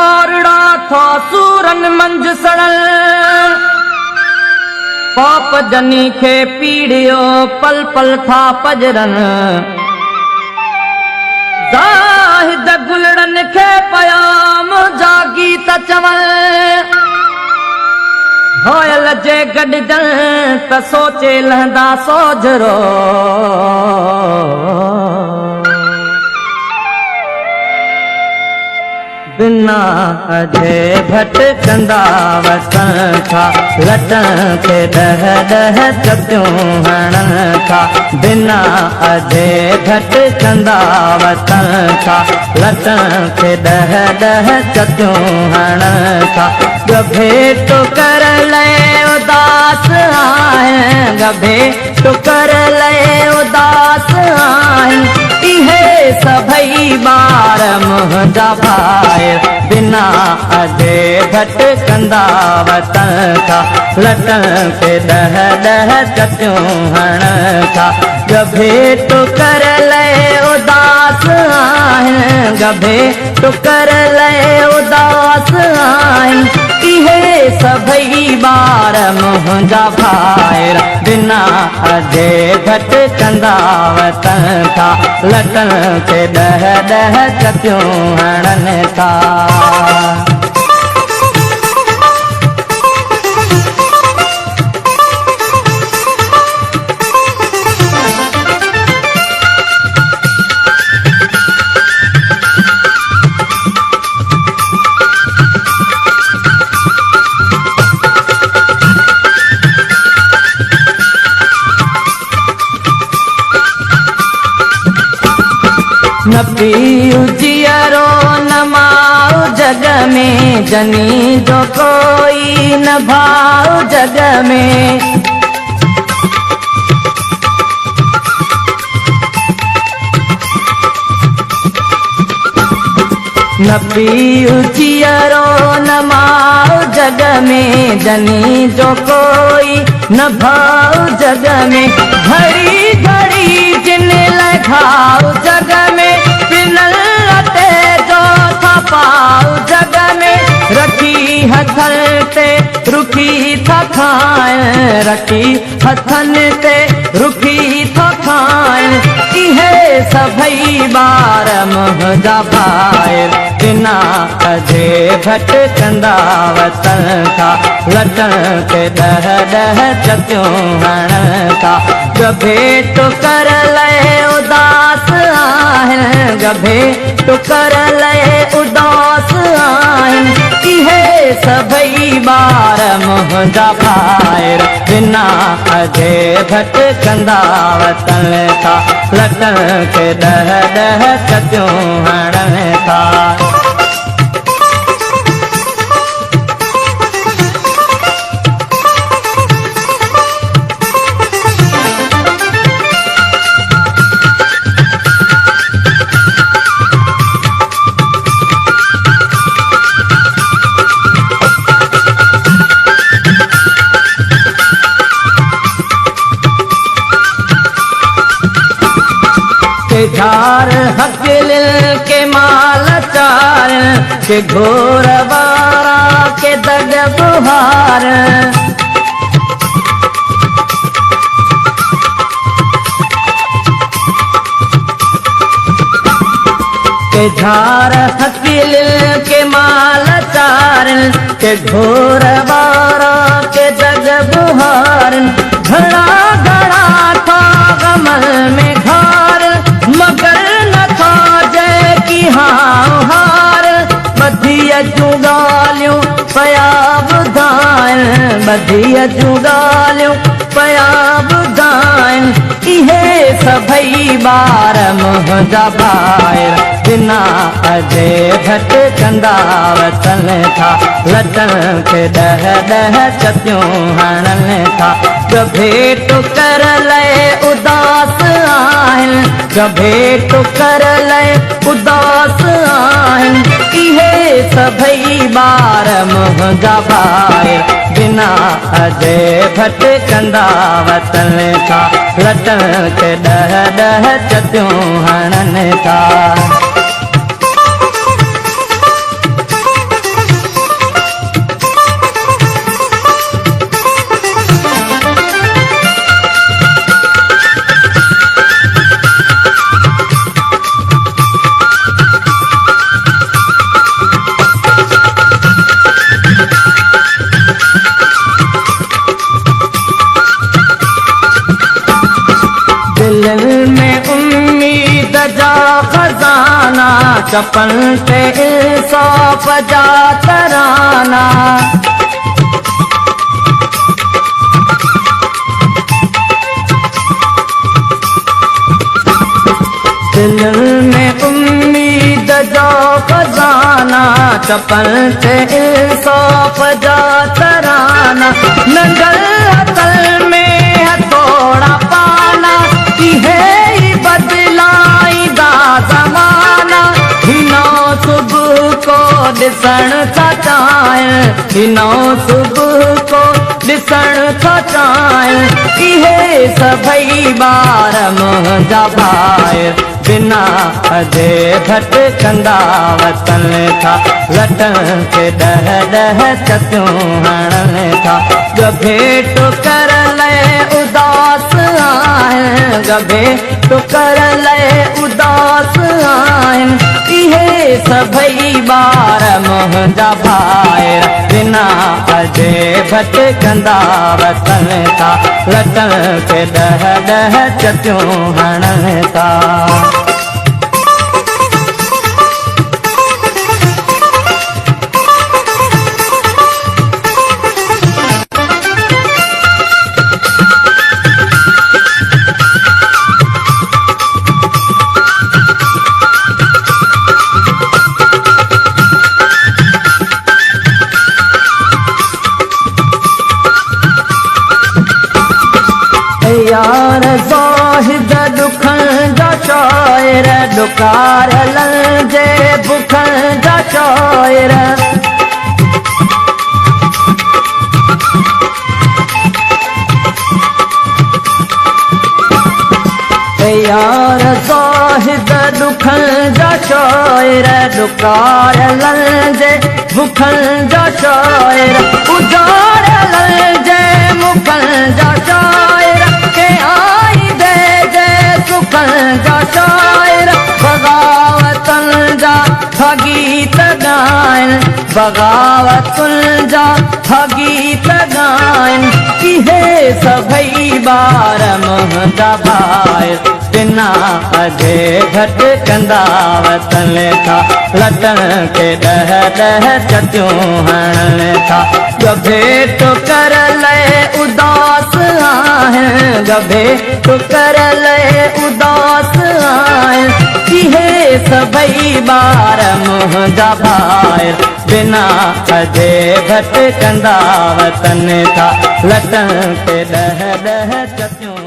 पारड़ा था सूरन मंझ सड़ल, पाप जनी खे पीड़ियो पल पल था पजरन। ज़ाहिद गुलड़न खे पयाम जागी त चवल, होयल जे गॾजन त सोचे लहंदा सोजरो। बिना अजे भटकंदा वतन था, लटन खे डह डह चपियूं हणन था। बिना अजे भटकंदा वतन था, लटन खे डह डह चपियूं हणन था। गभे टुकर लए उदास आहिनि, गभे टुकर लए उदास आहिनि। इहे सभई ॿार मुंहिंजा भाई, बिना अजे भटकंदा वतन था, लटन खे डह डह चटियूं हणन था। गभे टुकर लए उदास आहिनि, गभे टुकर लए उदास आहिनि। इहे सभई ॿार मुंहिंजा भाई, बिना अजे भटकंदा वतन था, लटन खे डह डह चटियूं हणन था। न पीऊ जियरो न माऊ जग में, जनी जो कोई न भाऊ जग में। न पीऊ जियरो न माऊ जग में, जनी जो कोई न भाऊ जग में। घड़ी घड़ी जिन लगाऊ जग में, पिनल लटे जो था पाऊ जग में। रखी हथन ते रुखी था खाइण, रखी हथन ते रुखी था खाइण। इहे सभई ॿार मुंहिंजा भाई, बिना अजे भटकंदा वतन था, लटन खे डह डह चटियूं हणन था। गभे टुकर लए उदास आहिनि, गभे टुकर लए उदास आहिनि। इहे सभई ॿार मुंहिंजा भाई, बिना अजे भटकंदा वतन था, लटन खे डह डह चटियूं हणन था। झार हकिल के माल चार, के घोर वारा के दग बुहार। के झार हकिल के माल चार, के घोर वारा के दग बुहार। घड़ा घड़ा था गमल में घार, मगर न था जय की हार। बधिया जूं ॻाल्हियूं पया ॿुधाइनि, बधिया जूं ॻाल्हियूं पया ॿुधाइनि। इहे सभई ॿार मुंहिंजा भाई, बिना अजे भटकंदा वतन था, लटन खे डह डह चटियूं हणन था। गभे टुकर लए उदास आहिनि, गभे टुकर लए उदास आहिनि। इहे सभई ॿार मुंहिंजा भाई, बिना अजे भटकंदा वतन था, लटन खे डह डह चटियूं हणन था। दिल में उम्मीद जा खजाना, चपन पे इंसाफ जा तराना। दिल में उम्मीद जा खजाना, चपन पे इंसाफ जा तराना। नंगल अकल में है थोड़ा पाना, है बदलाई दा जमाना। हिनो सुबह को दिसण था चाहे, हिनो सुबह को दिसण था चाहे। इहे सभई बार मुंहिंजा भाई, बिना अजे भटकंदा वतन था। लटन के डह डह चतियूं हणन था। गभे टुकर लय उदास आहिनि, गभे टुकर लय उदास आहिनि। इहे सभई बार मुंहिंजा भाई, बिना अजे भटकंदा वतन था। लटन के डह डह चतियूं हणन था। यार ज़ाहिद दुखन जा शायर, दुकार लंजे बुखन जा शायर। यार ज़ाहिद दुखन जा शायर, दुकार लंजे बुखन जा शायर। उजार लंजे मुखन जा शायर, के आई दे जे सुखन जा शायर। बगावतन जा गीत गायन, बगावतन जा गीत गायन। इहे सभई बार मुंहिंजा भाई, बिना अजे भटकंदा वतन था। लटन के डह डह चतियूं हणन था। गभे टुकर लय उदास आहिनि, गभे टुकर लय उदास आहिनि। इहे सभई बार मुंहिंजा भाई, बिना अजे भटकंदा वतन था। लटन के डह डह चतियूं